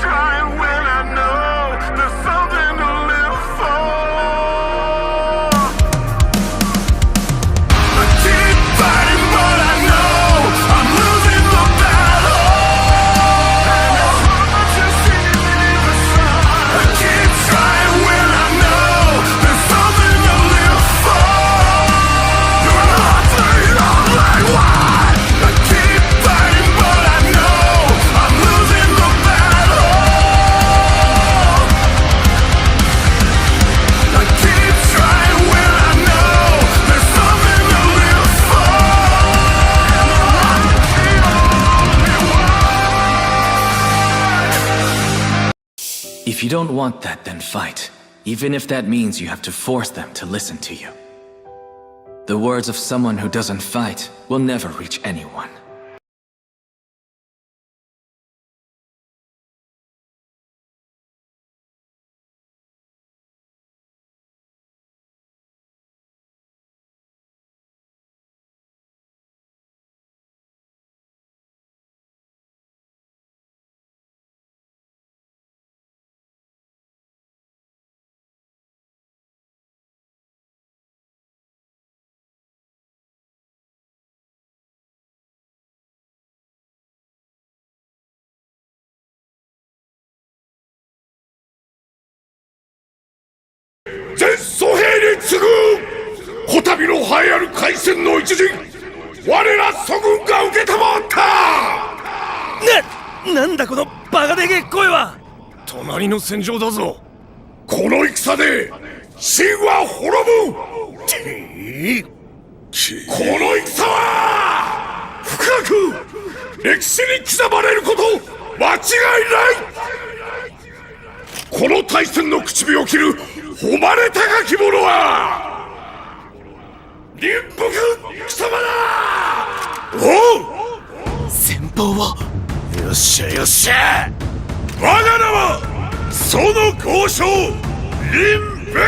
trying when I know there's something to live for. I keep fighting, but I know I'm losing the battle. And it's hard to see the sun. I keep trying when I know there's something to live for. You're not the only one. I keep fighting, but I know I'm losing the battle. I keep trying when I know there's something to live for. If you don't want that, then fight. Even if that means you have to force them to listen to you. The words of someone who doesn't fight will never reach anyone.全蘇兵に次ぐこたびの栄えある海戦の一陣、我ら祖軍が受けたまった。なんだこのバカでけえ声は。隣の戦場だぞ。この戦で秦は滅ぶ。この戦は深く歴史に刻まれること間違いない。この大戦の口火を切る誉れ高き者は林北貴様だ。おう、先方は。よっしゃよっしゃ。我が名はその豪将林北。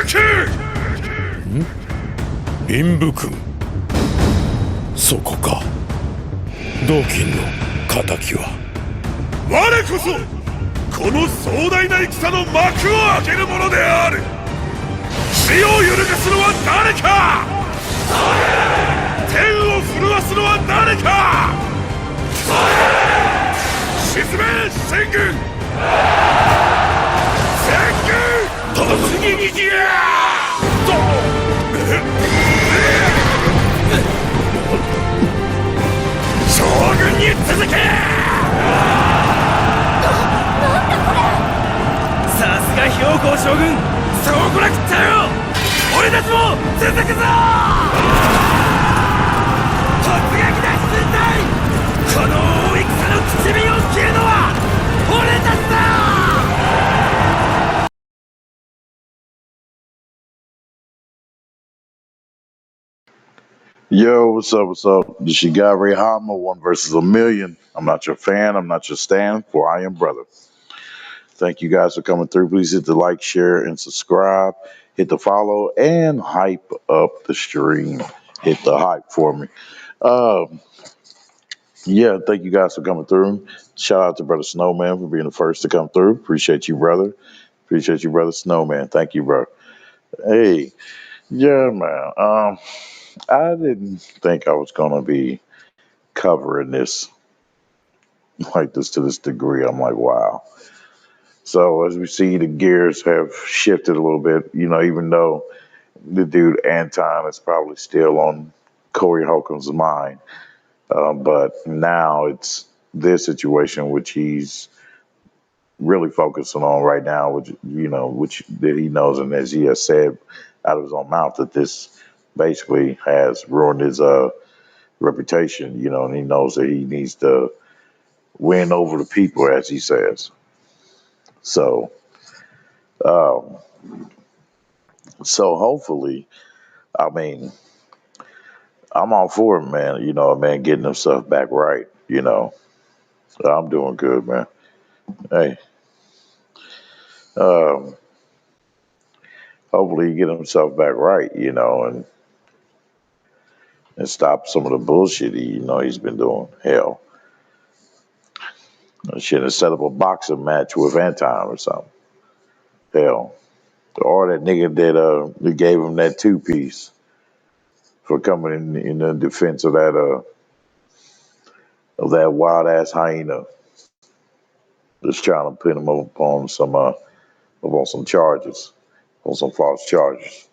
林武君、そこか。同金の敵は。我こそこの壮大な戦の幕を開ける者である。死を揺るがすのは誰か。天を震わすのは誰か。沈め戦軍。戦軍突撃に行け。将軍に続け。さすが公将軍、そうこなくったよ。俺たちも続くぞ。突撃だ進隊。この大戦の口火を切るのは俺たちだ。Yo, what's up? What's up? This your guy Ray Hama, one versus a million. I'm not your fan. I'm not your stan, for I am brother. Thank you guys for coming through. Please hit the like, share, and subscribe. Hit the follow and hype up the stream. Hit the hype for me. Yeah, thank you guys for coming through. Shout out to Brother Snowman for being the first to come through. Appreciate you, brother. Appreciate you, Brother Snowman. Thank you, bro. Hey, yeah, man. I didn't think I was gonna be covering this like this to this degree. I'm like, wow. So as we see, the gears have shifted a little bit, even though the dude Anton is probably still on Corey Holcomb's mind. But now it's this situation, which he's really focusing on right now, which that he knows, and as he has said out of his own mouth, that this basically has ruined his reputation, and he knows that he needs to win over the people, as he says. So, so hopefully, I mean, I'm all for him, man. A man getting himself back right. I'm doing good, man. Hey, hopefully he get himself back right, and stop some of the bullshit he's been doing. Hell, Shit, and set up a boxing match with Anton or something. Hell. Or that nigga that gave him that 2-piece for coming in the defense of that wild ass hyena. Just trying to put him up on some charges, on some false charges.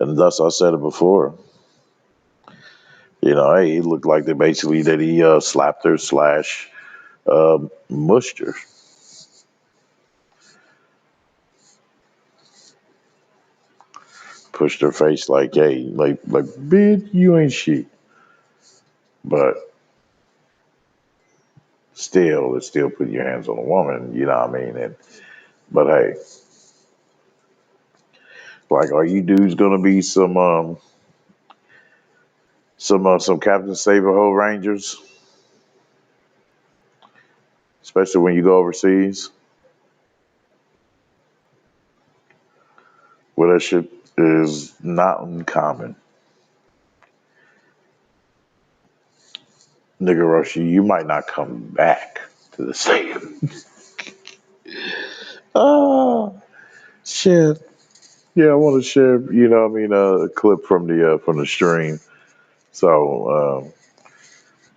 And thus I said it before. You know, hey, he looked like that he slapped her slash mushed her. Pushed her face like, hey, like bitch, you ain't shit. But still, it's still putting your hands on a woman, you know what I mean? But hey, like, are you dudes gonna be some Captain Save-A-Ho Rangers, especially when you go overseas, where that shit is not uncommon. Nigga Rush, you might not come back to the state. Oh shit. Yeah, I want to share, you know, what I mean, a clip from the stream. So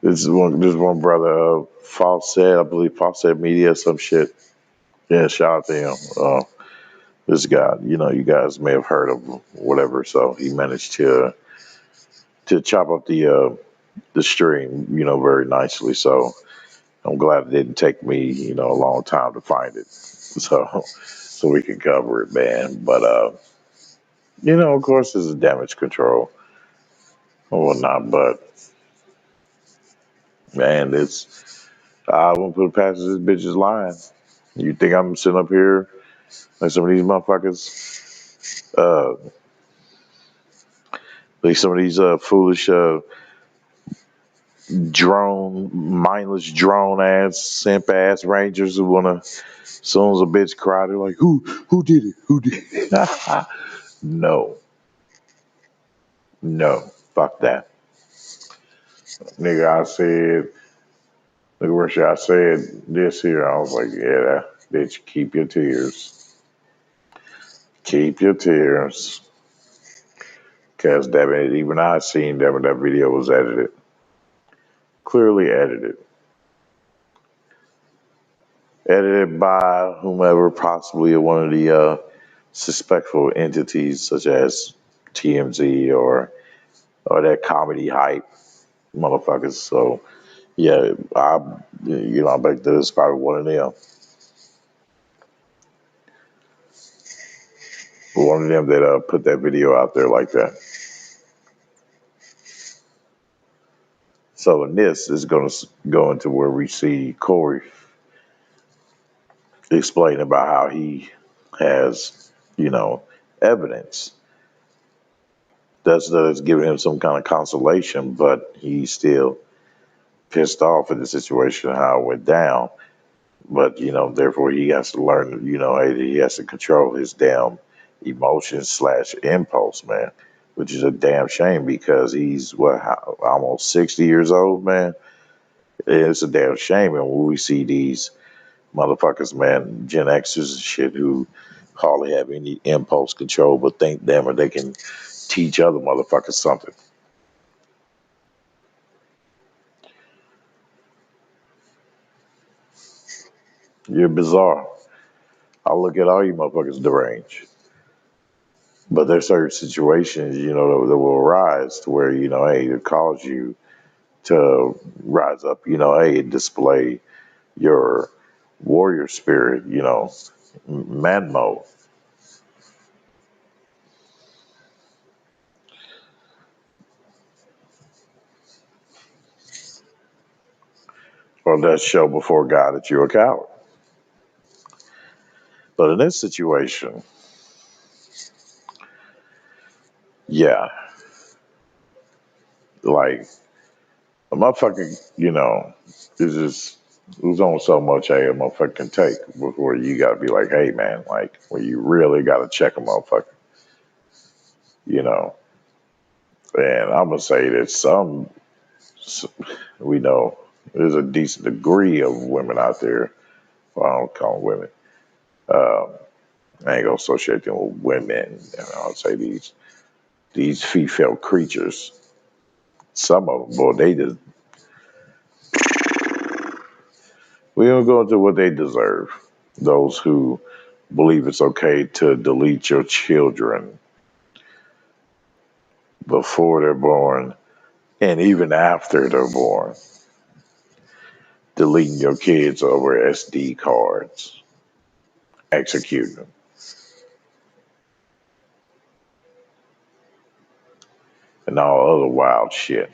this one brother, Fawcett, I believe Fawcett Media, some shit. Yeah, shout out to him. This guy, you know, you guys may have heard of him, whatever. So he managed to chop up the stream, you know, very nicely. So I'm glad it didn't take me, you know, a long time to find it. So we can cover it, man. But you know, of course, there's a damage control or whatnot. But man, I won't put it past this bitch is lying. You think I'm sitting up here like some of these motherfuckers, like some of these foolish mindless drone ass, simp ass rangers who wanna, as soon as a bitch cry, they're like, who did it? Who did it? No, no, fuck that, nigga. I said this here. I was like, yeah, bitch, keep your tears, keep your tears, cause damn it, even I seen that video was edited, clearly edited by whomever, possibly one of the suspectful entities such as TMZ or that comedy hype motherfuckers. So yeah, I bet that it's probably one of them. One of them that put that video out there like that. So in this is going to go into where we see Corey explain about how he has, you know, evidence that's giving him some kind of consolation, but he's still pissed off at the situation, how it went down. But, you know, therefore he has to learn, you know, hey, he has to control his damn emotions slash impulse, man, which is a damn shame because he's, almost 60 years old, man. It's a damn shame. And when we see these motherfuckers, man, Gen Xers and shit who hardly have any impulse control, but think, damn it, they can teach other motherfuckers something. You're bizarre. I look at all you motherfuckers deranged. But there's certain situations, you know, that will arise to where, you know, hey, it calls you to rise up, you know, hey, display your warrior spirit, you know, man mode. Or that show before God that you're a coward. But in this situation, yeah, like a motherfucker, you know, is just, there's only so much a motherfucker can take before you gotta be like, hey man, like, well, you really gotta check a motherfucker, you know. And I'm gonna say that we know there's a decent degree of women out there. Well, I don't call them women. I ain't gonna associate them with women. And I'll say these female creatures. Some of them, boy, we don't go into what they deserve. Those who believe it's okay to delete your children before they're born and even after they're born. Deleting your kids over SD cards, executing them. And all other wild shit.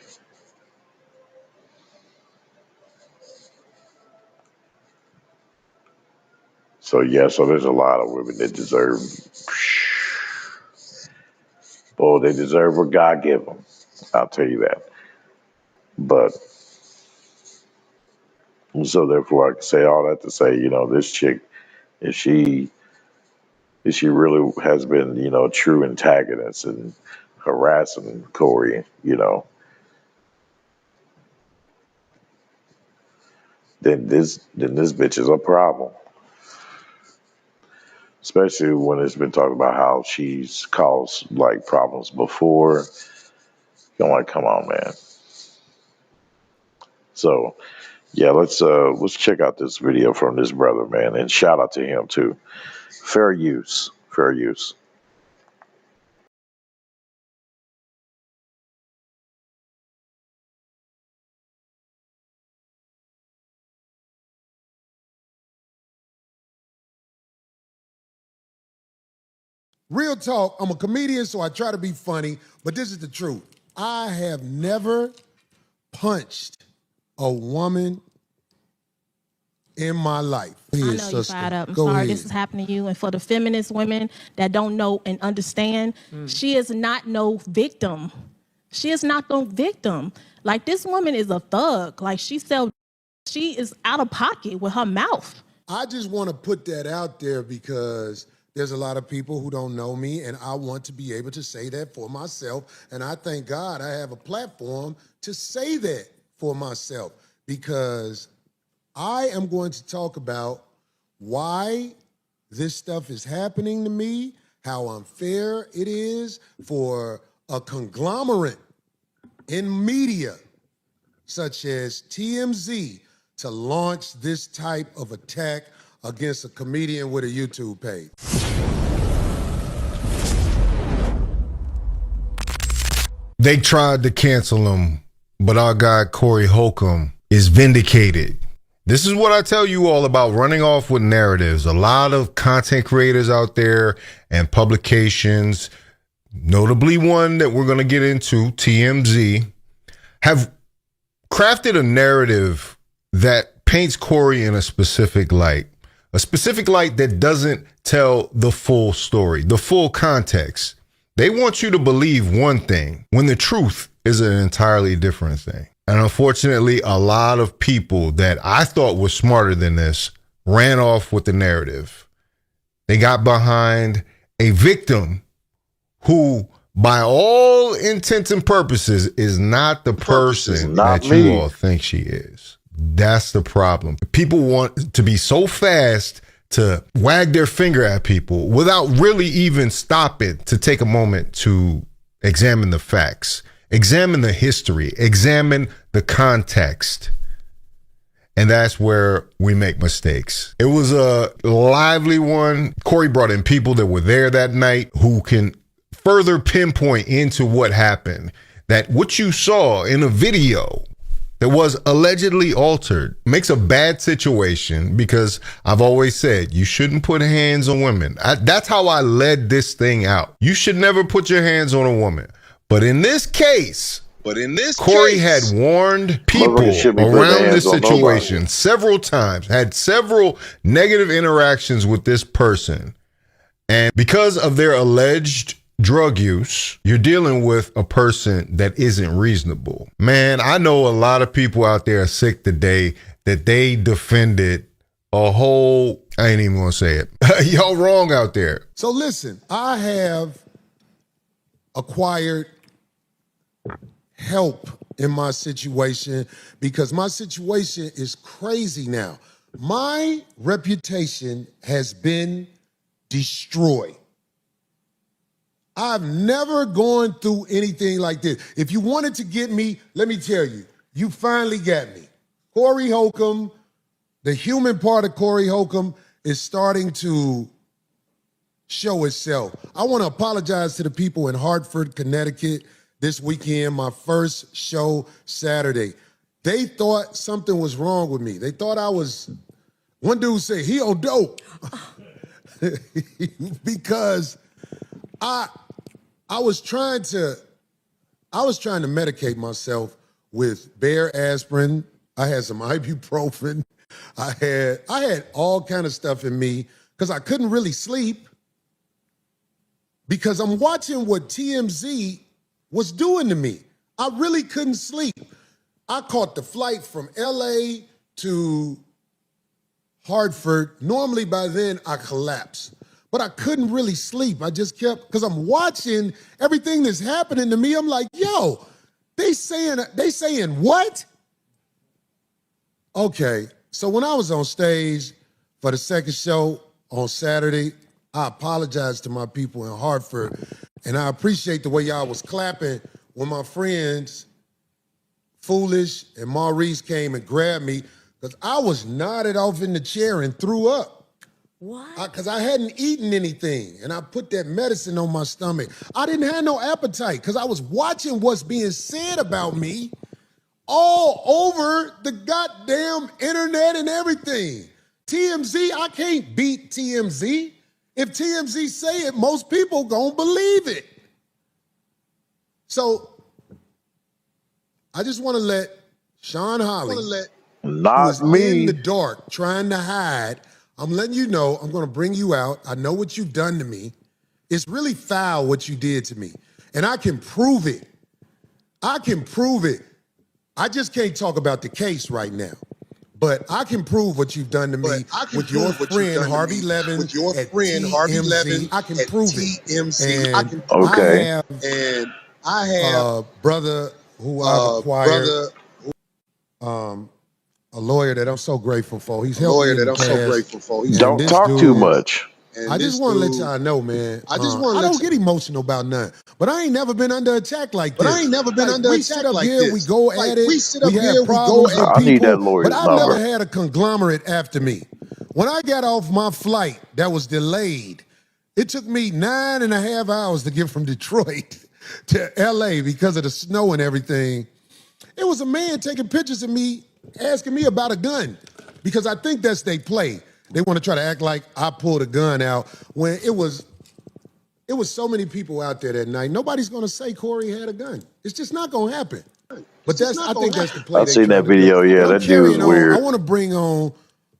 So there's a lot of women that deserve, boy, they deserve what God give them. I'll tell you that. But so therefore, I can say all that to say, this chick, if she really has been, true antagonist and harassing Corey, then this bitch is a problem. Especially when it's been talked about how she's caused like problems before. I'm like, come on, man. So yeah, let's check out this video from this brother, man, and shout out to him too. Fair use. Fair use. Real talk, I'm a comedian, so I try to be funny, but this is the truth. I have never punched a woman in my life. I know you're fired up. I'm sorry this is happening to you. And for the feminist women that don't know and understand, she is not no victim. She is not no victim. Like, this woman is a thug. Like, she is out of pocket with her mouth. I just want to put that out there because there's a lot of people who don't know me, and I want to be able to say that for myself. And I thank God I have a platform to say that for myself, because I am going to talk about why this stuff is happening to me, how unfair it is for a conglomerate in media such as TMZ to launch this type of attack against a comedian with a YouTube page. They tried to cancel him, but our guy Corey Holcomb is vindicated. This is what I tell you all about running off with narratives. A lot of content creators out there and publications, notably one that we're going to get into, TMZ, have crafted a narrative that paints Corey in a specific light that doesn't tell the full story, the full context. They want you to believe one thing when the truth is an entirely different thing. And unfortunately, a lot of people that I thought were smarter than this ran off with the narrative. They got behind a victim who, by all intents and purposes, is not the person that you all think she is. That's the problem. People want to be so fast to wag their finger at people without really even stopping to take a moment to examine the facts, examine the history, examine the context. And that's where we make mistakes. It was a lively one. Corey brought in people that were there that night who can further pinpoint into what happened. That what you saw in a video that was allegedly altered makes a bad situation, because I've always said you shouldn't put hands on women. That's how I led this thing out. You should never put your hands on a woman. But in this case, Corey had warned people around this situation several times, had several negative interactions with this person. And because of their alleged drug use, you're dealing with a person that isn't reasonable. Man, I know a lot of people out there are sick today that they defended a whole, I ain't even gonna say it. Y'all wrong out there. So listen, I have acquired help in my situation because my situation is crazy now. My reputation has been destroyed. I've never gone through anything like this. If you wanted to get me, let me tell you, you finally got me. Corey Holcomb, the human part of Corey Holcomb is starting to show itself. I want to apologize to the people in Hartford, Connecticut this weekend, my first show Saturday. They thought something was wrong with me. They thought I was, one dude said, he on dope. Because I was trying to medicate myself with Bear aspirin. I had some ibuprofen. I had all kind of stuff in me because I couldn't really sleep because I'm watching what TMZ was doing to me. I really couldn't sleep. I caught the flight from LA to Hartford. Normally by then I collapsed, but I couldn't really sleep. I just kept, because I'm watching everything that's happening to me. I'm like, yo, they saying what? Okay, so when I was on stage for the second show on Saturday, I apologized to my people in Hartford, and I appreciate the way y'all was clapping when my friends, Foolish and Maurice, came and grabbed me, because I was nodded off in the chair and threw up. What? Because I hadn't eaten anything, and I put that medicine on my stomach. I didn't have no appetite, because I was watching what's being said about me all over the goddamn internet and everything. TMZ, I can't beat TMZ. If TMZ say it, most people gonna believe it. So I just want to let Sean Holly, Not who is in me. the dark trying to hide, I'm letting you know I'm gonna bring you out. I know what you've done to me. It's really foul what you did to me. And I can prove it. I can prove it. I just can't talk about the case right now. But I can prove what you've done to me with your friend Harvey Levin. With your friend Harvey Levin. I can prove it. And Okay. I have a brother who I've acquired. A lawyer that I'm so grateful for. He's helped me in the past. Don't talk too much. I just want to let y'all know, man. I don't get emotional about nothing, but I ain't never been under attack like this. We sit up here, we go at it. We have problems with I need people, that lawyer's but I've never number. had a conglomerate after me. When I got off my flight that was delayed, it took me 9.5 hours to get from Detroit to LA because of the snow and everything. It was a man taking pictures of me, asking me about a gun, because I think that's they play. They want to try to act like I pulled a gun out when it was so many people out there that night. Nobody's going to say Corey had a gun. It's just not going to happen. But I think that's the play. I seen that video. Yeah, that dude is weird. I want to bring on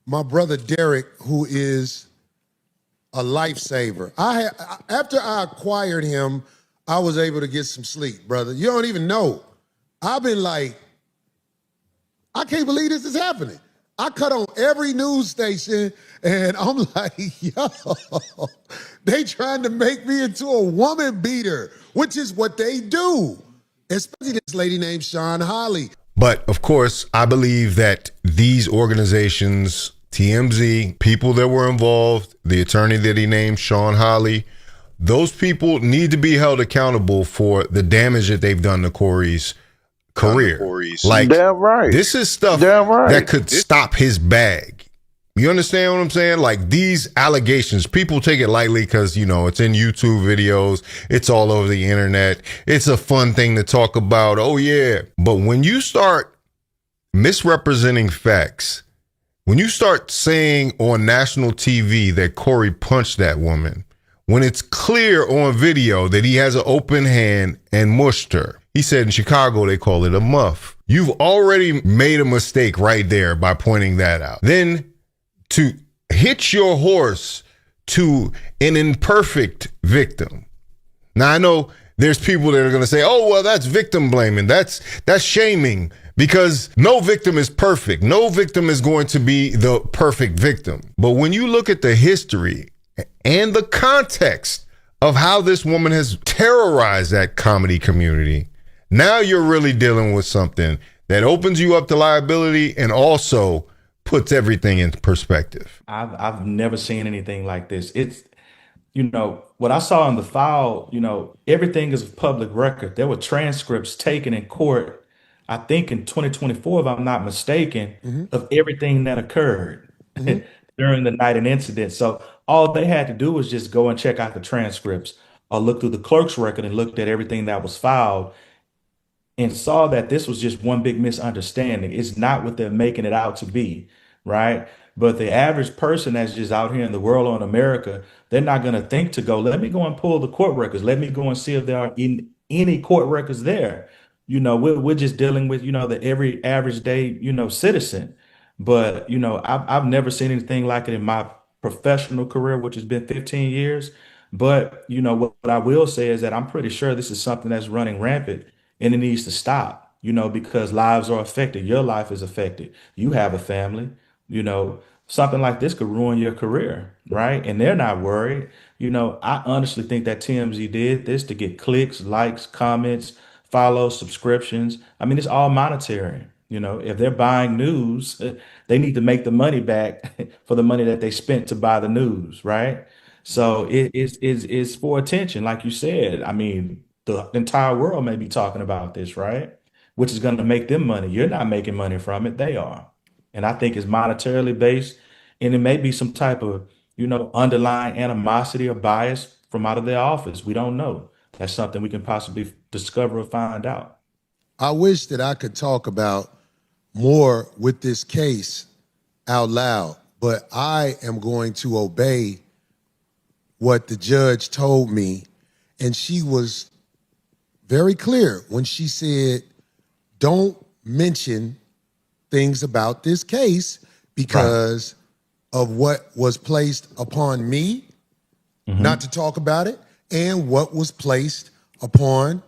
my brother Derek, who is a lifesaver. After I acquired him, I was able to get some sleep, brother. You don't even know. I've been like, I can't believe this is happening. I cut on every news station, and I'm like, yo, they trying to make me into a woman beater, which is what they do, especially this lady named Sean Holly. But of course, I believe that these organizations, TMZ, people that were involved, the attorney that he named, Sean Holly, those people need to be held accountable for the damage that they've done to Corey's career. Like, damn right. This is stuff that could stop his bag. You understand what I'm saying? Like, these allegations, people take it lightly because, you know, it's in YouTube videos. It's all over the internet. It's a fun thing to talk about. Oh, yeah. But when you start misrepresenting facts, when you start saying on national TV that Corey punched that woman, when it's clear on video that he has an open hand and mushed her. He said in Chicago, they call it a muff. You've already made a mistake right there by pointing that out. Then to hitch your horse to an imperfect victim. Now, I know there's people that are going to say, oh, well, that's victim blaming. That's shaming, because no victim is perfect. No victim is going to be the perfect victim. But when you look at the history and the context of how this woman has terrorized that comedy community, Now you're really dealing with something that opens you up to liability and also puts everything in perspective. I've never seen anything like this. It's, what I saw in the file, everything is public record. There were transcripts taken in court, I think in 2024, if I'm not mistaken, of everything that occurred during the night and incident. So all they had to do was just go and check out the transcripts or look through the clerk's record and looked at everything that was filed and saw that this was just one big misunderstanding. It's not what they're making it out to be, right? But the average person that's just out here in the world or in America, they're not going to think to go, let me go and pull the court records. Let me go and see if there are any court records there. We're just dealing with, the every average day, citizen. But, I've never seen anything like it in my professional career, which has been 15 years. But, what I will say is that I'm pretty sure this is something that's running rampant and it needs to stop, because lives are affected. Your life is affected. You have a family, something like this could ruin your career, right? And they're not worried. I honestly think that TMZ did this to get clicks, likes, comments, follows, subscriptions. I mean, it's all monetary. If they're buying news, they need to make the money back for the money that they spent to buy the news, right? So it's for attention, like you said. I mean, the entire world may be talking about this, right? Which is going to make them money. You're not making money from it. They are. And I think it's monetarily based. And it may be some type of, underlying animosity or bias from out of their office. We don't know. That's something we can possibly discover or find out. I wish that I could talk about more with this case out loud, but I am going to obey what the judge told me. And she was very clear when she said, don't mention things about this case because of what was placed upon me, not to talk about it, and what was placed upon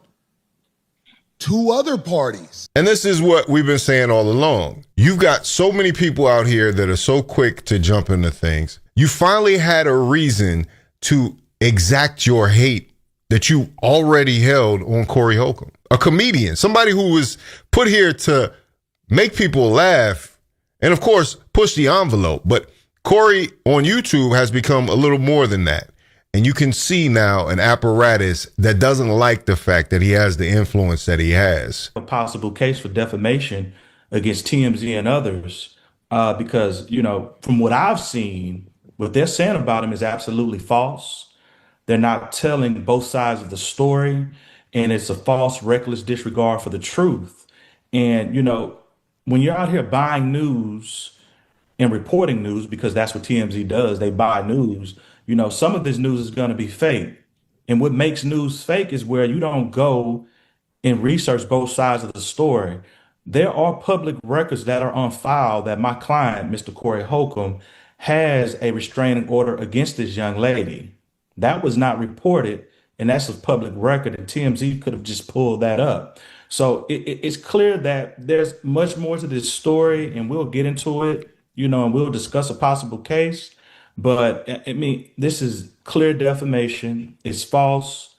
two other parties. And this is what we've been saying all along. You've got so many people out here that are so quick to jump into things. You finally had a reason to exact your hate that you already held on Corey Holcomb, a comedian, somebody who was put here to make people laugh and, of course, push the envelope. But Corey on YouTube has become a little more than that. And you can see now an apparatus that doesn't like the fact that he has the influence that he has. A possible case for defamation against TMZ and others, because, from what I've seen, what they're saying about him is absolutely false. They're not telling both sides of the story, and it's a false, reckless disregard for the truth. And, when you're out here buying news and reporting news, because that's what TMZ does, they buy news, some of this news is going to be fake. And what makes news fake is where you don't go and research both sides of the story. There are public records that are on file that my client, Mr. Corey Holcomb, has a restraining order against this young lady. That was not reported, and that's a public record, and TMZ could have just pulled that up. So it's clear that there's much more to this story, and we'll get into it, and we'll discuss a possible case. But I mean, this is clear defamation. It's false.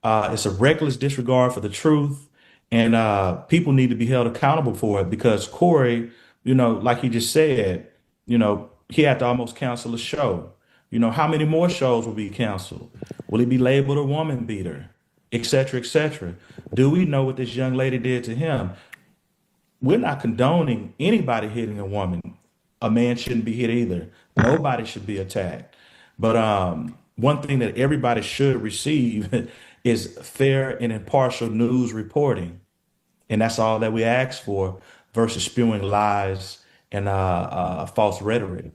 It's a reckless disregard for the truth, and people need to be held accountable for it because Corey, like he just said, he had to almost cancel a show. How many more shows will be canceled? Will he be labeled a woman beater, et cetera, et cetera? Do we know what this young lady did to him? We're not condoning anybody hitting a woman. A man shouldn't be hit either. Nobody should be attacked. But one thing that everybody should receive is fair and impartial news reporting. And that's all that we ask for versus spewing lies and false rhetoric.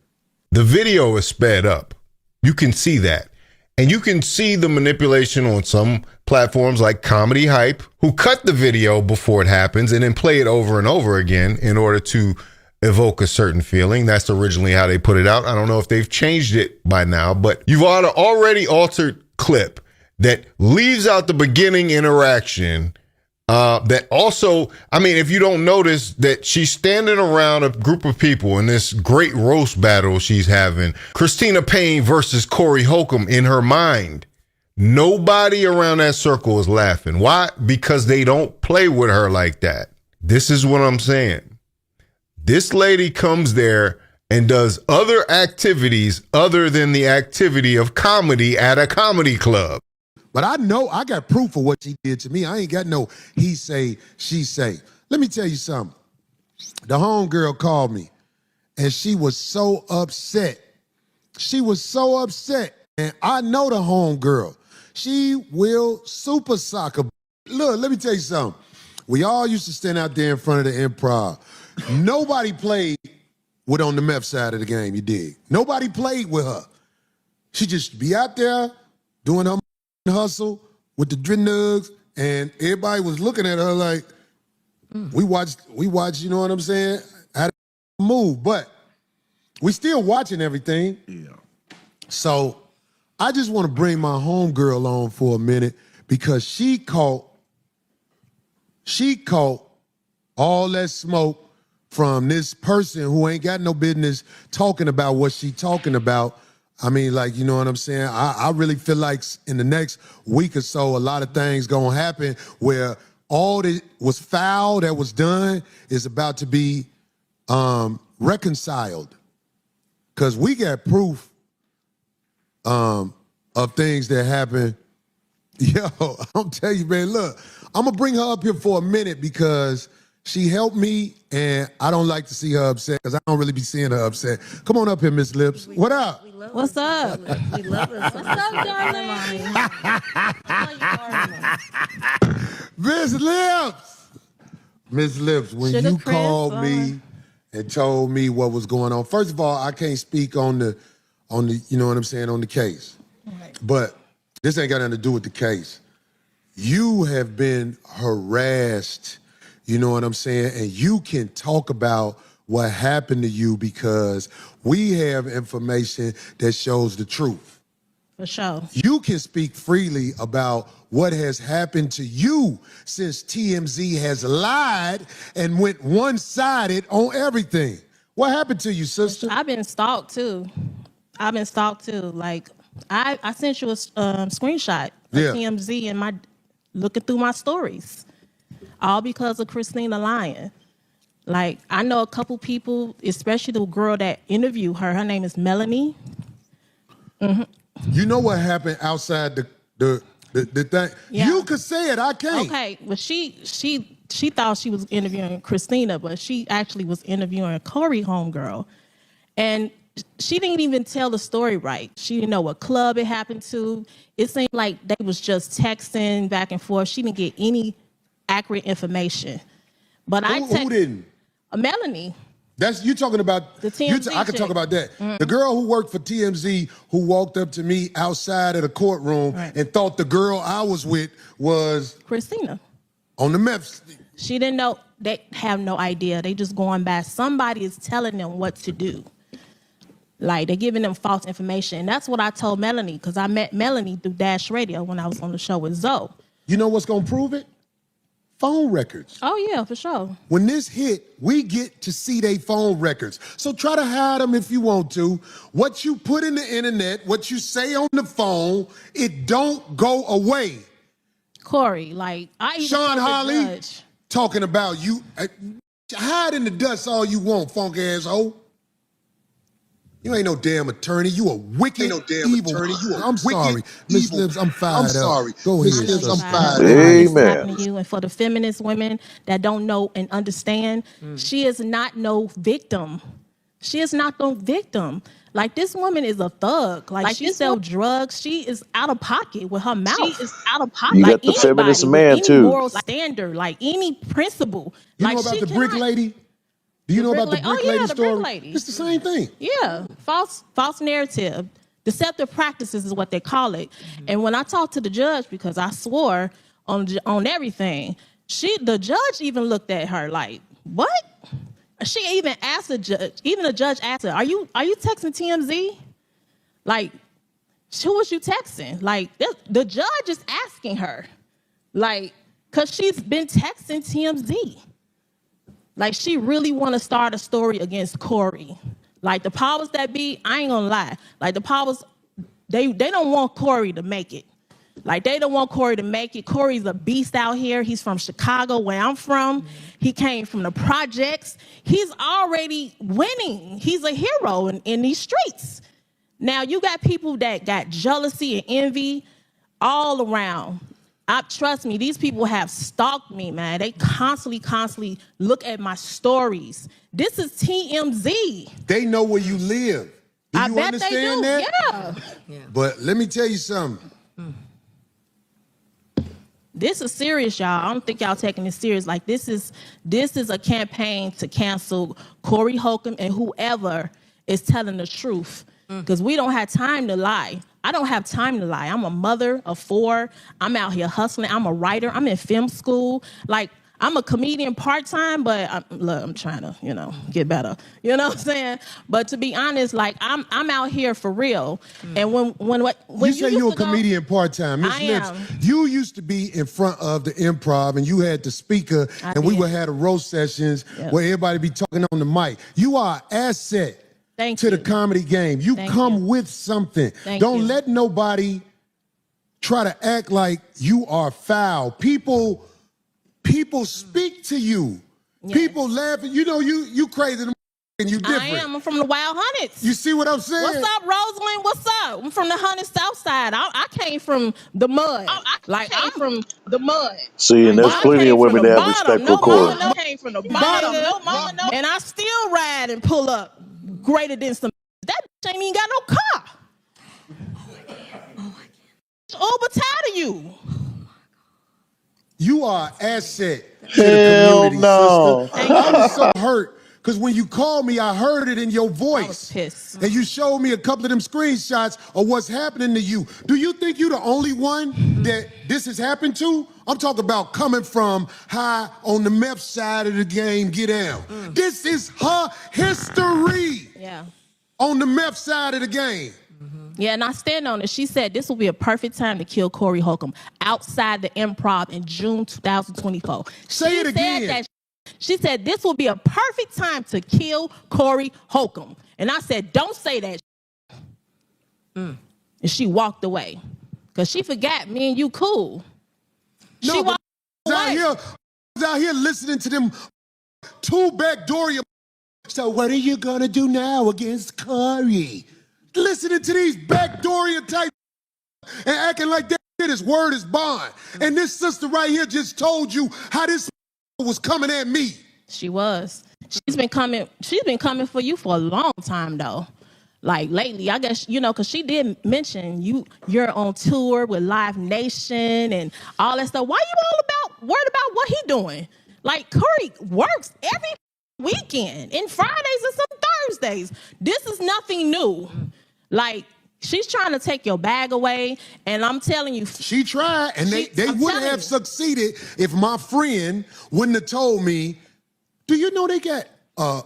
The video is sped up. You can see that. And you can see the manipulation on some platforms like Comedy Hype, who cut the video before it happens and then play it over and over again in order to evoke a certain feeling. That's originally how they put it out. I don't know if they've changed it by now, but you've already altered clip that leaves out the beginning interaction. That also, I mean, if you don't notice that she's standing around a group of people in this great roast battle she's having, Christina Payne versus Corey Holcomb in her mind, Nobody around that circle is laughing. Why? Because they don't play with her like that. This is what I'm saying. This lady comes there and does other activities other than the activity of comedy at a comedy club. But I know I got proof of what she did to me. I ain't got no he say, she say. Let me tell you something. The homegirl called me, and she was so upset. She was so upset. And I know the homegirl. She will super soccer. Look, let me tell you something. We all used to stand out there in front of the Improv. Nobody played with on the meth side of the game, you dig? Nobody played with her. She just be out there doing her hustle with the nugs, and everybody was looking at her like, we watched, you know what I'm saying, how to move, but we still watching everything. Yeah. So I just want to bring my homegirl on for a minute because she caught all that smoke from this person who ain't got no business talking about what she talking about. I mean, like, you know what I'm saying? I really feel like in the next week or so, a lot of things gonna happen where all that was foul that was done is about to be reconciled. Because we got proof of things that happen. Yo, I'm telling you, man, look, I'm gonna bring her up here for a minute because she helped me, and I don't like to see her upset because I don't really be seeing her upset. Come on up here, Miss Lips. What up? What's up? We love us. What's up, darling? Miss Lips! Miss Lips, when Sugar you Chris, called me and told me what was going on, first of all, I can't speak on the, you know what I'm saying, on the case. Right. But this ain't got nothing to do with the case. You have been harassed, you know what I'm saying? And you can talk about what happened to you because we have information that shows the truth. For sure. You can speak freely about what has happened to you since TMZ has lied and went one-sided on everything. What happened to you, sister? I've been stalked too. Like, I sent you a screenshot of TMZ and my looking through my stories, all because of Christina lying. Like, I know a couple people, especially the girl that interviewed her. Her name is Melanie. Mm-hmm. You know what happened outside the thing? Yeah. You could say it, I can't. Okay, well, she thought she was interviewing Christina, but she actually was interviewing Corey homegirl. And she didn't even tell the story right. She didn't know what club it happened to. It seemed like they was just texting back and forth. She didn't get any accurate information. But who didn't? Melanie. That's you talking about the TMZ. I can talk about that. Mm-hmm. The girl who worked for TMZ who walked up to me outside of the courtroom and thought the girl I was with was Christina on the meth. She didn't know. They have no idea. They just going by. Somebody is telling them what to do. Like, they're giving them false information. And that's what I told Melanie, because I met Melanie through Dash Radio when I was on the show with Zoe. You know what's going to prove it? Phone records. Oh, yeah, for sure. When this hit, we get to see their phone records. So try to hide them if you want to. What you put in the internet, what you say on the phone, it don't go away. Corey, like, I even Sean told the Holly judge. talking about you. Hide in the dust all you want, funk asshole. You ain't no damn attorney. You a wicked, evil. I'm sorry, Miss Lips. I'm fired up. I'm sorry. Go ahead. Lips, I'm fired up. Amen. Happening to you. And for the feminist women that don't know and understand, she is not no victim. She is not no victim. Like, this woman is a thug. Like she sells drugs. She is out of pocket with her mouth. She is out of pocket. You like got the feminist man any too. Moral standard, like any principle. You like, know about the brick lady? Do you know about the brick lady story? Brick lady. It's the same thing. Yeah, false narrative. Deceptive practices is what they call it. Mm-hmm. And when I talked to the judge, because I swore on everything, the judge even looked at her like, what? She even asked the judge, even the judge asked her, are you texting TMZ? Like, who was you texting? Like, the judge is asking her, like, because she's been texting TMZ. Like, she really want to start a story against Corey. Like, the powers that be, I ain't gonna lie. Like, the powers, they don't want Corey to make it. Like, they don't want Corey to make it. Corey's a beast out here. He's from Chicago, where I'm from. He came from the projects. He's already winning. He's a hero in these streets. Now, you got people that got jealousy and envy all around. Trust me, these people have stalked me, man. They constantly look at my stories. This is TMZ. They know where you live. Do I you bet understand they do. that? Yeah. But let me tell you something. This is serious, y'all. I don't think y'all taking this serious. Like, this is a campaign to cancel Corey Holcomb and whoever is telling the truth. Because we don't have time to lie. I don't have time to lie. I'm a mother of 4. I'm out here hustling. I'm a writer. I'm in film school. Like, I'm a comedian part-time, but I'm trying to, get better. You know what I'm saying? But to be honest, like, I'm out here for real. And when you say you're a comedian part-time, Miss I Lips, am. you used to be in front of the Improv, and you had the speaker, and we would have the roast sessions where everybody be talking on the mic. You are an asset to the comedy game. You come with something. Don't let nobody try to act like you are foul. People speak to you. Yes. People laugh. You crazy and you different. I am. I'm from the Wild Hundreds. You see what I'm saying? What's up, Rosalind? What's up? I'm from the Hundred South Side. I came from the mud. I'm from the mud. See, and there's plenty of women that have respect for Corey. I came from the bottom. And I still ride and pull up greater than some. That bitch ain't even got no car. Uber tired of you. You are an asset to the community, no. sister. I was so hurt because when you called me, I heard it in your voice. I was pissed. And you showed me a couple of them screenshots of what's happening to you. Do you think you're the only one that this has happened to? I'm talking about coming from high on the meth side of the game, get down. This is her history. Yeah. On the meth side of the game. Yeah, and I stand on it. She said this will be a perfect time to kill Corey Holcomb outside the Improv in June 2024. Say it again. She said this will be a perfect time to kill Corey Holcomb. And I said, don't say that. And she walked away. Because she forgot me and you cool. No, she walked away. Out here listening to them two backdooria. So what are you going to do now against Corey? Listening to these backdooria type and acting like that shit is word is bond. And this sister right here just told you how this was coming at me. She was. She's been coming for you for a long time though. Like lately, I guess, because she did mention you're on tour with Live Nation and all that stuff. Why you worried about what he doing? Like, Corey works every weekend and Fridays and some Thursdays. This is nothing new. Like, she's trying to take your bag away, and I'm telling you. She tried, and they would have succeeded if my friend wouldn't have told me, do you know they got a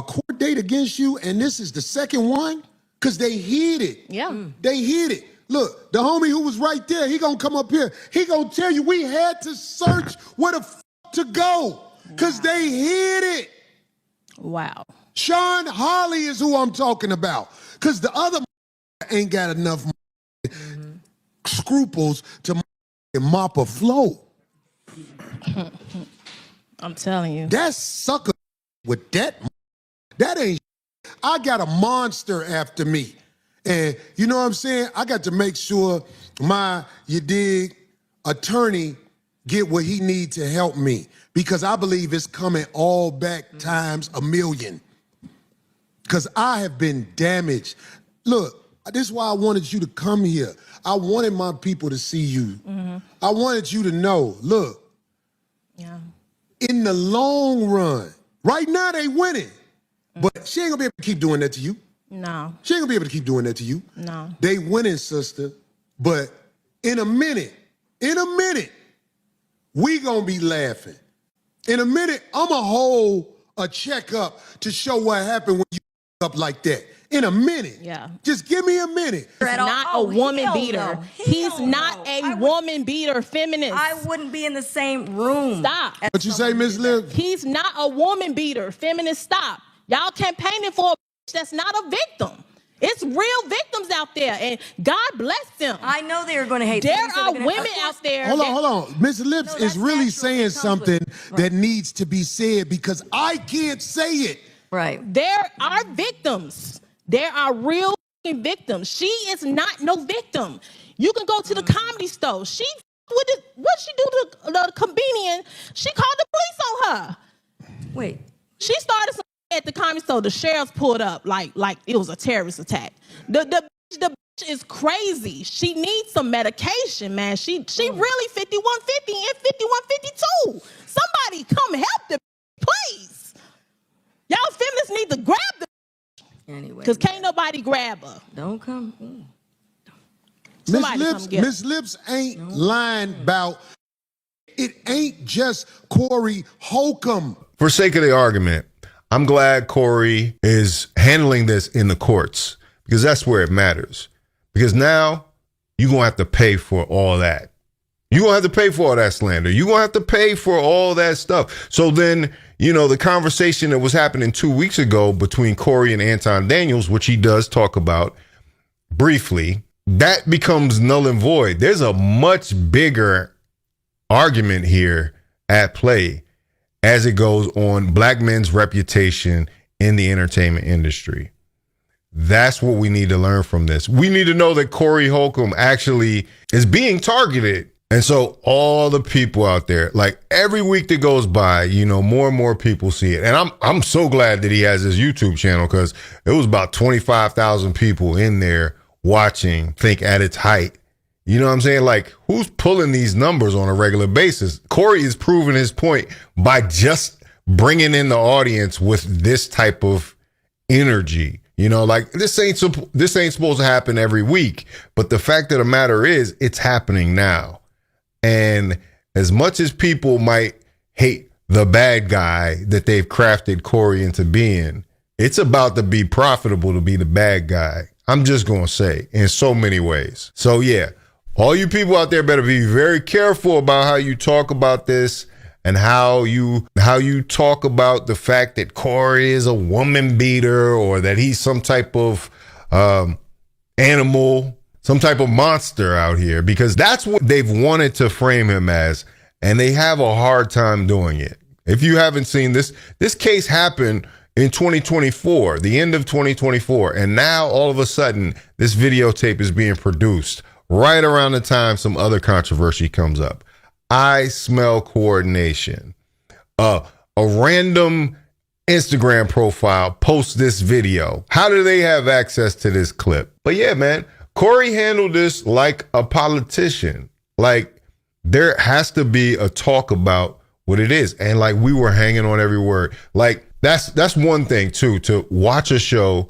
court date against you, and this is the second one? Because they hid it. Yeah. They hid it. Look, the homie who was right there, he gonna come up here. He gonna tell you we had to search where the to go, because they hid it. Wow. Sean Harley is who I'm talking about. Because the other ain't got enough scruples to mop a flow. I'm telling you. That sucker with that ain't. I got a monster after me. And you know what I'm saying? I got to make sure attorney get what he needs to help me. Because I believe it's coming all back times a million. Because I have been damaged. Look, this is why I wanted you to come here. I wanted my people to see you. I wanted you to know, look, in the long run, right now they winning. But she ain't gonna be able to keep doing that to you. No. She ain't gonna be able to keep doing that to you. No. They winning, sister. But in a minute, we gonna be laughing. In a minute, I'ma hold a checkup to show what happened when you up like that. In a minute. Yeah. Just give me a minute. He's not a woman beater. He's not a woman beater feminist. I wouldn't be in the same room. Stop. What you say, Miss Liv? He's not a woman beater. Feminist, stop. Y'all campaigning for a bitch that's not a victim. It's real victims out there, and God bless them. I know they are going to hate. There Police are gonna- women out there. Hold on. Miss Lips No, that's is really natural. saying It comes something with- that needs to be said because I can't say it. Right. There are victims. There are real victims. She is not no victim. You can go to the comedy store. What she do to the comedian? She called the police on her. Wait. She started some at the comedy store. The sheriffs pulled up like it was a terrorist attack. The bitch is crazy. She needs some medication, man. She really 5150 and 5152. Somebody come help the please. Y'all feminists need to grab the Anyway. because can't nobody grab her. Don't come. Somebody come get her. Miss Lips ain't lying about it. Ain't just Corey Holcomb. For sake of the argument, I'm glad Corey is handling this in the courts because that's where it matters. Because now you're going to have to pay for all that. You're going to have to pay for all that slander. You're going to have to pay for all that stuff. So then, the conversation that was happening 2 weeks ago between Corey and Anton Daniels, which he does talk about briefly, that becomes null and void. There's a much bigger argument here at play as it goes on black men's reputation in the entertainment industry. That's what we need to learn from this. We need to know that Corey Holcomb actually is being targeted. And so all the people out there, like every week that goes by, more and more people see it. And I'm so glad that he has his YouTube channel because it was about 25,000 people in there watching, think at its height. You know what I'm saying? Like, who's pulling these numbers on a regular basis? Corey is proving his point by just bringing in the audience with this type of energy. Like this ain't supposed to happen every week. But the fact of the matter is, it's happening now. And as much as people might hate the bad guy that they've crafted Corey into being, it's about to be profitable to be the bad guy. I'm just going to say in so many ways. So yeah, all you people out there better be very careful about how you talk about this and how you talk about the fact that Corey is a woman beater or that he's some type of animal, some type of monster out here, because that's what they've wanted to frame him as, and they have a hard time doing it. If you haven't seen this case happened in 2024, the end of 2024, and now all of a sudden this videotape is being produced right around the time some other controversy comes up. I smell coordination. A random Instagram profile posts this video. How do they have access to this clip? But yeah, man, Corey handled this like a politician. Like, there has to be a talk about what it is. And like, we were hanging on every word. Like, that's one thing too, to watch a show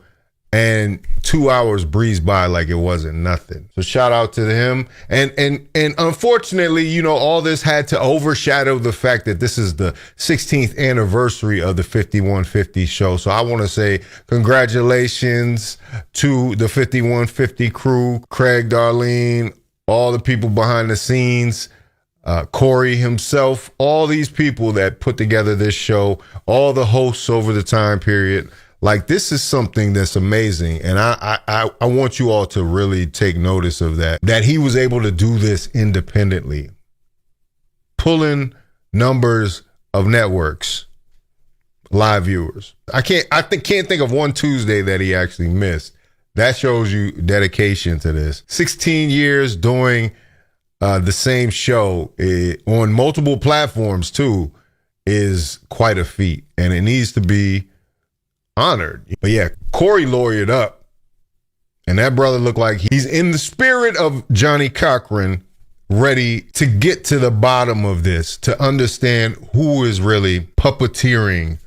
and 2 hours breeze by like it wasn't nothing. So shout out to him. And unfortunately, all this had to overshadow the fact that this is the 16th anniversary of the 5150 show. So I want to say congratulations to the 5150 crew, Craig, Darlene, all the people behind the scenes, Corey himself, all these people that put together this show, all the hosts over the time period. Like, this is something that's amazing. And I want you all to really take notice of that he was able to do this independently, pulling numbers of networks, live viewers. I can't think of one Tuesday that he actually missed. That shows you dedication to this. 16 years doing the same show on multiple platforms too is quite a feat, and it needs to be honored. But yeah, Corey lawyered up, and that brother looked like he's in the spirit of Johnny Cochran, ready to get to the bottom of this, to understand who is really puppeteering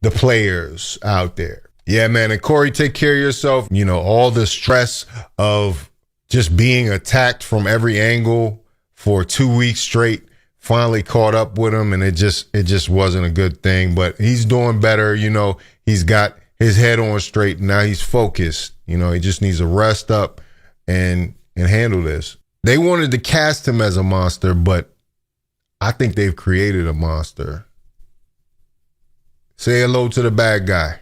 the players out there. Yeah, man. And Corey, take care of yourself. All the stress of just being attacked from every angle for 2 weeks straight finally caught up with him, and it just wasn't a good thing. But he's doing better. He's got his head on straight. Now he's focused. He just needs to rest up and handle this. They wanted to cast him as a monster, but I think they've created a monster. Say hello to the bad guy.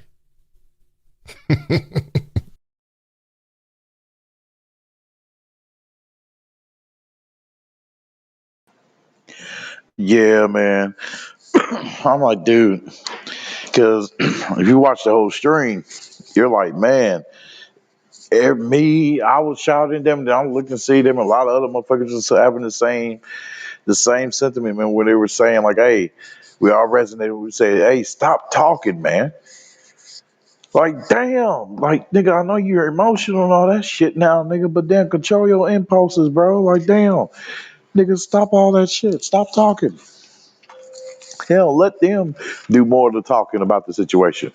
Yeah, man. I'm like, dude, because if you watch the whole stream, you're like, man, me, I was shouting them. I'm looking to see them. A lot of other motherfuckers was having the same sentiment, man. When they were saying like, hey, we all resonated. We say, hey, stop talking, man. Like, damn, like, nigga, I know you're emotional and all that shit now, nigga, but damn, control your impulses, bro. Like, damn, nigga, stop all that shit. Stop talking. Hell, let them do more of the talking about the situation.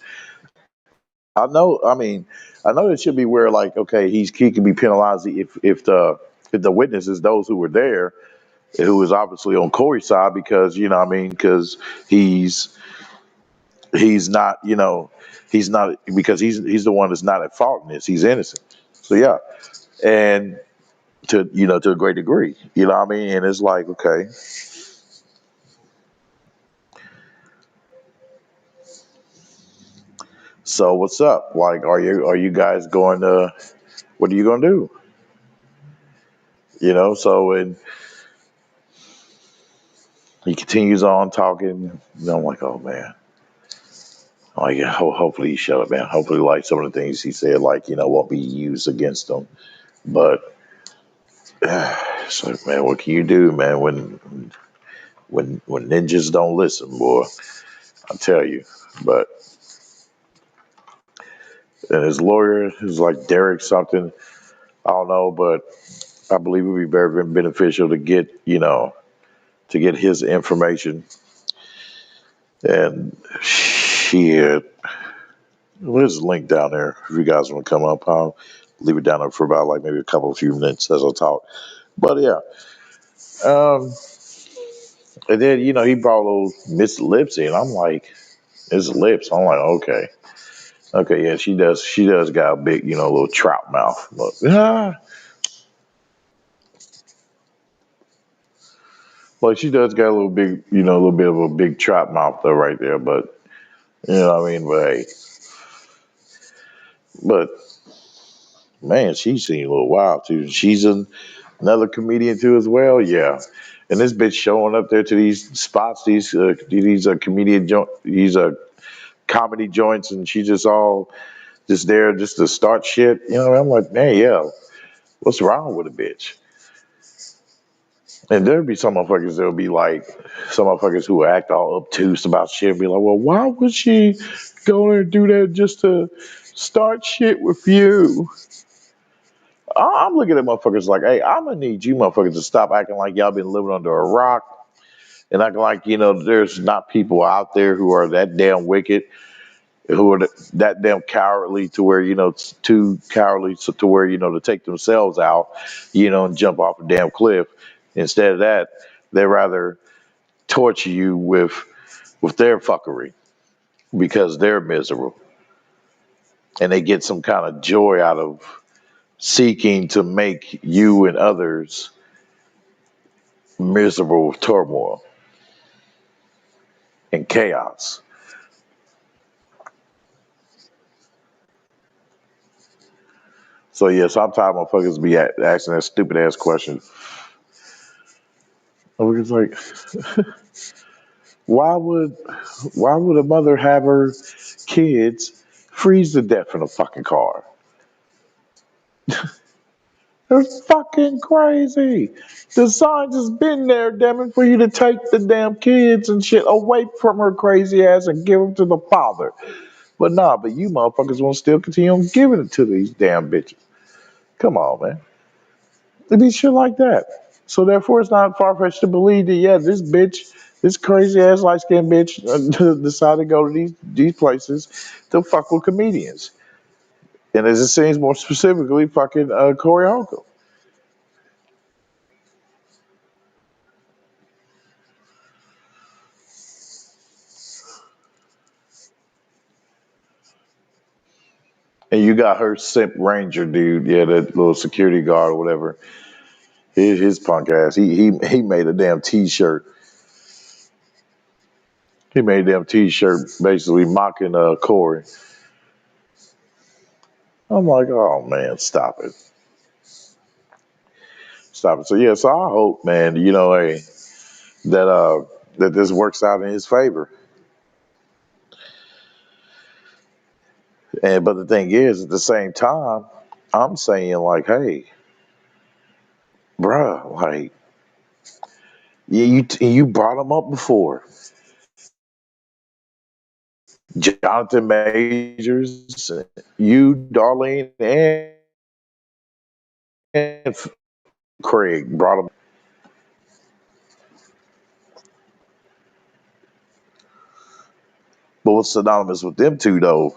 I know. I mean, I know it should be where like, okay, he can be penalized if the witnesses, those who were there, who is obviously on Corey's side, because you know, what I mean, because he's not, he's not, because he's the one that's not at fault in this. He's innocent. So yeah, and to a great degree, you know what I mean. And it's like, okay, so what's up? Like, are you guys going to? What are you gonna do? So and he continues on talking. I'm like, oh man. Like, yeah, hopefully he shut up, man. Hopefully, like some of the things he said, like won't be used against him. But it's like, man, what can you do, man? When ninjas don't listen, boy, I tell you. But and his lawyer is like Derek something. I don't know, but I believe it would be very, very beneficial to get his information. And shit, there's a link down there if you guys want to come up. I'll leave it down there for about like maybe a couple of few minutes as I talk. But yeah, um, and then he brought those Miss Lips in. I'm like, Miss Lips. I'm like, okay, okay, yeah, she does got a big little trout mouth. But like she does got a little big, a little bit of a big trout mouth though right there. But you know what I mean. But hey, but man, she seemed a little wild too. She's another comedian too as well. Yeah, and this bitch showing up there to these spots, these these comedy joints, and she just there just to start shit. I'm like, man, yeah, what's wrong with a bitch? And there'd be some motherfuckers that'll be like, some motherfuckers who act all obtuse about shit, be like, well, why would she go there and do that just to start shit with you? I'm looking at motherfuckers like, hey, I'm gonna need you motherfuckers to stop acting like y'all been living under a rock and acting like, there's not people out there who are that damn wicked, who are that damn cowardly to where, too cowardly to where, to take themselves out, and jump off a damn cliff. Instead of that, they rather torture you with their fuckery because they're miserable. And they get some kind of joy out of seeking to make you and others miserable with turmoil and chaos. So yeah, so I'm tired of motherfuckers be asking that stupid ass question. I was like, why would why would a mother have her kids freeze to death in a fucking car? They're fucking crazy. The signs has been there, damn it, for you to take the damn kids and shit away from her crazy ass and give them to the father. But nah, but you motherfuckers want to still continue on giving it to these damn bitches. Come on, man. It be shit like that. So therefore, it's not far fetched to believe that yeah, this bitch, this crazy ass light skinned bitch, decided to go to these places to fuck with comedians, and as it seems more specifically, fucking Corey Holcomb. And you got her simp ranger dude, yeah, that little security guard or whatever. His punk ass. He made a damn t-shirt. He made a damn t-shirt basically mocking Corey. I'm like, oh man, stop it. Stop it. So yeah, so I hope, man, hey, that this works out in his favor. And but the thing is, at the same time, I'm saying like, hey, bruh, like you brought him up before, Jonathan Majors, you, Darlene, and Craig brought him. But what's synonymous with them two though,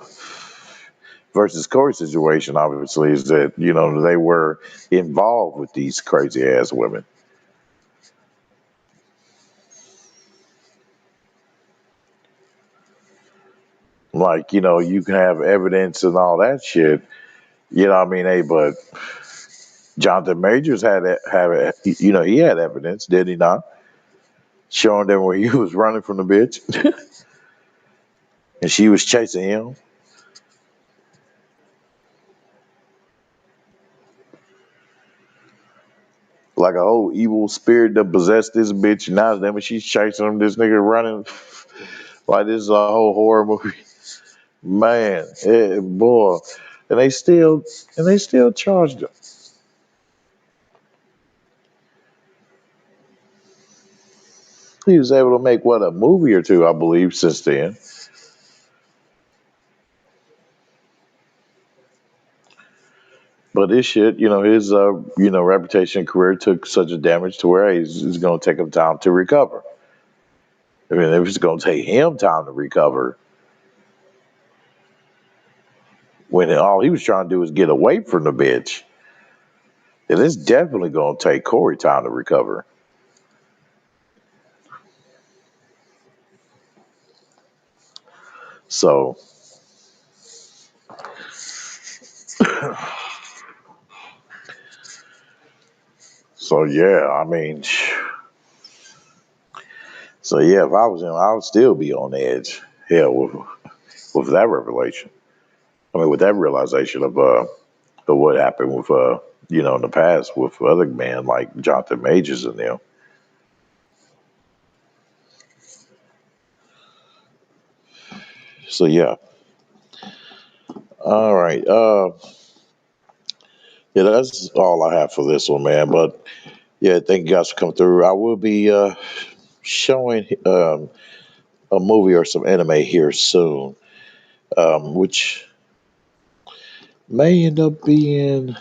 versus Corey's situation, obviously, is that they were involved with these crazy ass women. Like you can have evidence and all that shit. You know what I mean? Hey, but Jonathan Majors he had evidence, did he not? Showing them where he was running from the bitch and she was chasing him. Like a whole evil spirit that possessed this bitch. Now then when she's chasing him, this nigga running like this is a whole horror movie. Man, boy. And they still charged him. He was able to make what, a movie or two, I believe, since then. But this shit, his reputation and career took such a damage to where he's gonna take him time to recover. I mean, if it's gonna take him time to recover, when all he was trying to do was get away from the bitch, then it's definitely gonna take Corey time to recover. So yeah, I mean, so yeah, if I was him, I would still be on edge. Hell, with that revelation. I mean, with that realization of what happened with in the past with other men like Jonathan Majors and them. So yeah. All right. Yeah, that's all I have for this one, man. But yeah, thank you guys for coming through. I will be showing a movie or some anime here soon, which may end up being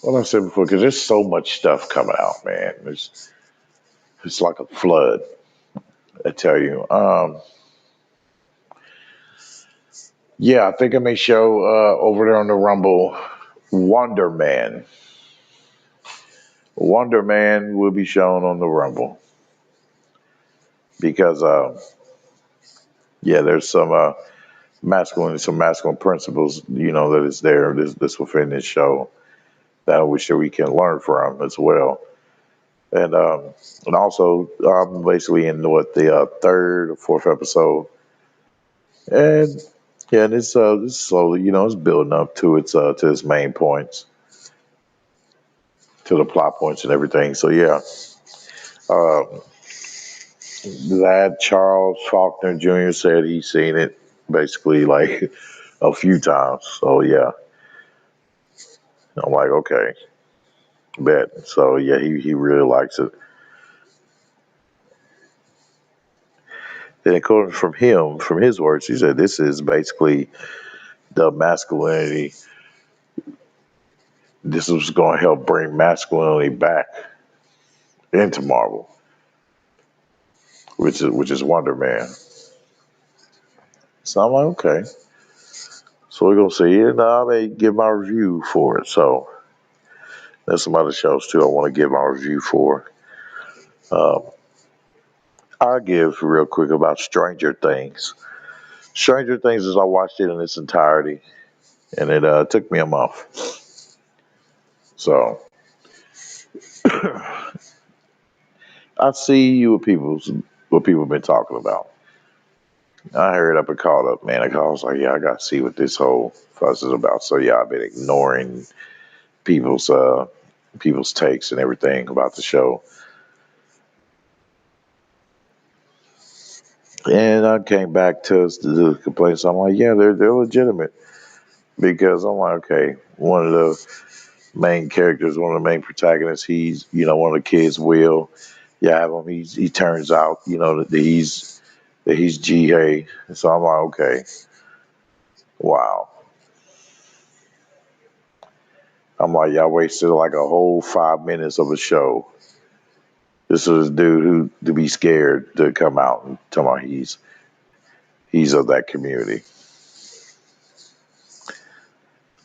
what I said before, because there's so much stuff coming out, man. It's like a flood, I tell you. Yeah, I think I may show over there on the Rumble Wonder Man. Wonder Man will be shown on the Rumble because yeah, there's some masculine principles, that is there. This within this show that I wish that we can learn from as well. And also I'm basically in the third or fourth episode, and yeah, and it's slowly, it's building up to its main points, to the plot points and everything. So yeah, uh, that Charles Faulkner Jr. said he's seen it basically like a few times. So yeah, I'm like, okay, bet. So yeah, he really likes it. And according from his words, he said this is basically the masculinity. This is going to help bring masculinity back into Marvel, which is Wonder Man. So I'm like, okay. So we're gonna see, and I may give my review for it. So there's some other shows too I want to give my review for. Um, I'll give real quick about Stranger Things. Stranger Things is I watched it in its entirety, and it took me a month. So I see what people have been talking about. I heard up and called up, man. I was like, yeah, I got to see what this whole fuss is about. So yeah, I've been ignoring people's people's takes and everything about the show. And I came back to the complaints. I'm like, yeah, they're legitimate because I'm like, okay, one of the main characters, one of the main protagonists, he's one of the kids will, yeah, have him. He turns out that he's GA. So I'm like, okay, wow. I'm like, y'all wasted like a whole 5 minutes of a show. This was a dude who to be scared to come out and tell me he's of that community.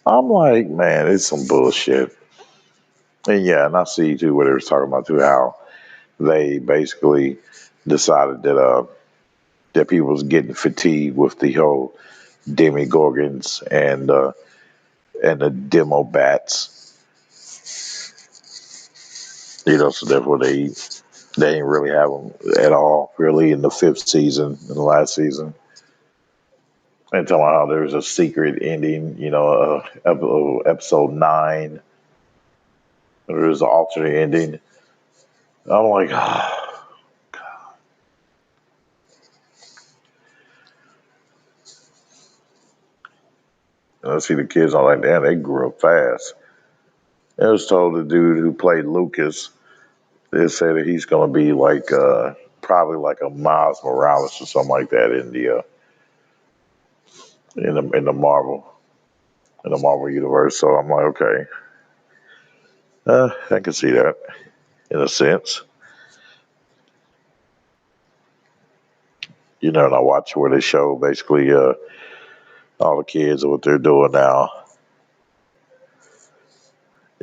I'm like, man, it's some bullshit. And yeah, and I see too what they was talking about too, how they basically decided that people was getting fatigued with the whole demigorgons and the demo bats. So therefore they didn't really have them at all, really, in the 5th season, in the last season. And talking about how there's a secret ending, episode 9. There's an alternate ending. I'm like, ah, and I see the kids. I'm like, damn, they grew up fast. I was told the dude who played Lucas, they said that he's going to be like probably like a Miles Morales or something like that in the Marvel universe. So I'm like, okay, I can see that in a sense. And I watch where they show basically all the kids and what they're doing now.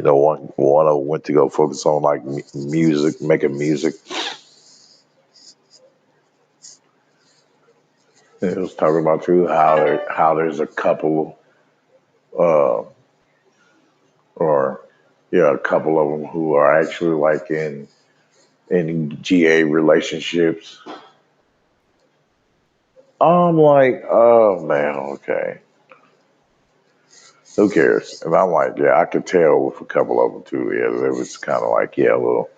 One of them went to go focus on like music, making music. It was talking about too how there's a couple, uh, or yeah, a couple of them who are actually like in GA relationships. I'm like, oh man, okay. Who cares? And I'm like, yeah, I could tell with a couple of them too. Yeah, it was kind of like, yeah, a little,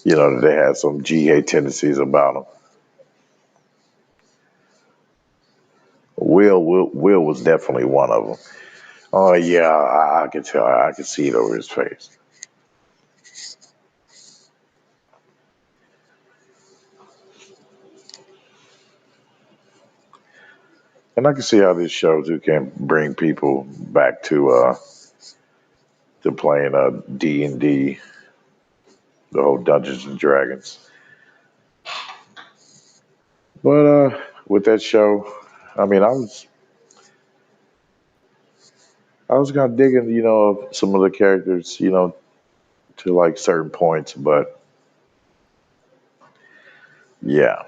they had some GA tendencies about them. Will was definitely one of them. Oh yeah, I could tell. I could see it over his face. And I can see how this show too can bring people back to playing D&D, the whole Dungeons and Dragons. But with that show, I mean, I was kind of digging, some of the characters, to like certain points, but yeah.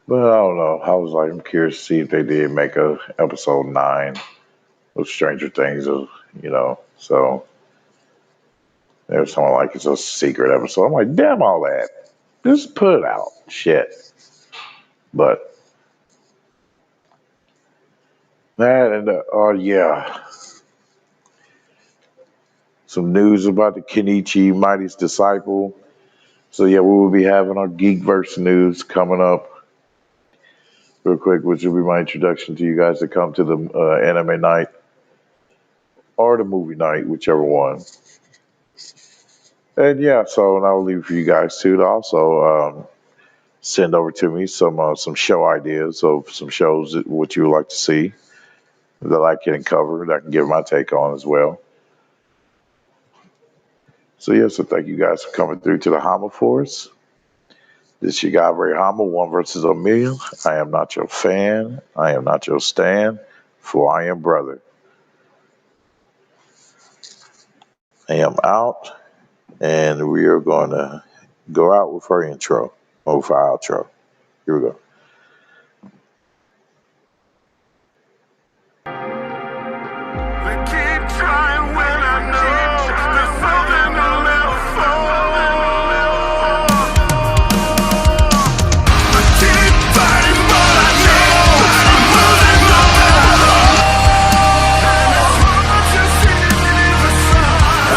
But I don't know. I was like, I'm curious to see if they did make a episode 9 of Stranger Things, so there's someone like it's a secret episode. I'm like, damn all that. Just put it out. Shit. But that and yeah. Some news about the Kenichi Mighty's Disciple. So yeah, we will be having our Geekverse news coming up real quick, which will be my introduction to you guys to come to the anime night or the movie night, whichever one. And yeah, so and I'll leave it for you guys too to also send over to me some show ideas of some shows that what you would like to see that I can cover, that I can give my take on as well. So yeah, so thank you guys for coming through to the Hama Force. This is your guy Ray Hama, 1 versus a million. I am not your fan. I am not your stan, for I am brother. I am out, and we are going to go out with our intro, or with our outro. Here we go. They keep trying when I know there's something I'll never fall. I keep fighting, but I know I'm losing the battle. And it's hard to see the sun. I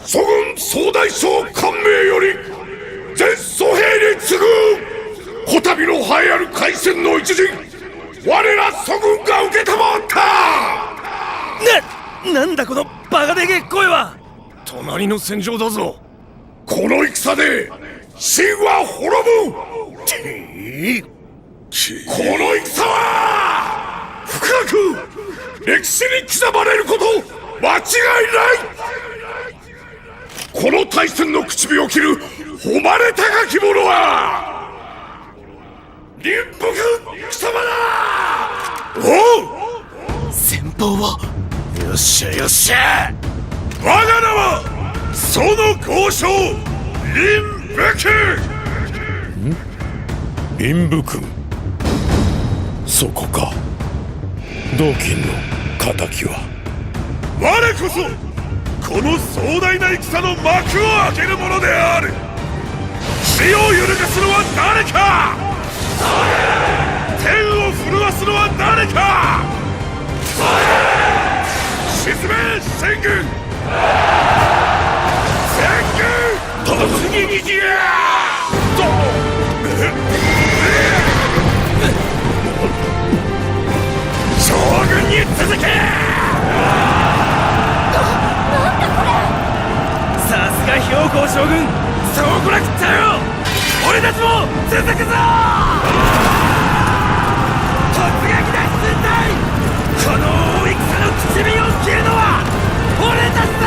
祖軍総大将官名より全祖兵に次ぐこたびの栄えある海戦の一陣、我ら祖軍が受けたまった。なんだこのバカでけえ声は。隣の戦場だぞ。この戦で秦は滅ぶ。この戦は深く歴史に刻まれること間違いない。この大戦の口火を切る誉れ高き者は林北貴様だ。おう、先方は。よっしゃよっしゃ。我が名はその豪将林北。林北、そこか。同金の仇は我こそこの壮大な戦の幕を開けるものである。死を揺るがすのは誰か。天を震わすのは誰か。沈め戦軍。突撃じゃ。将軍に続け。さすが公将軍、そうこなくったよ。俺たちも続くぞ。突撃だ、駿台。この大戦の口火を切るのは俺たちだ。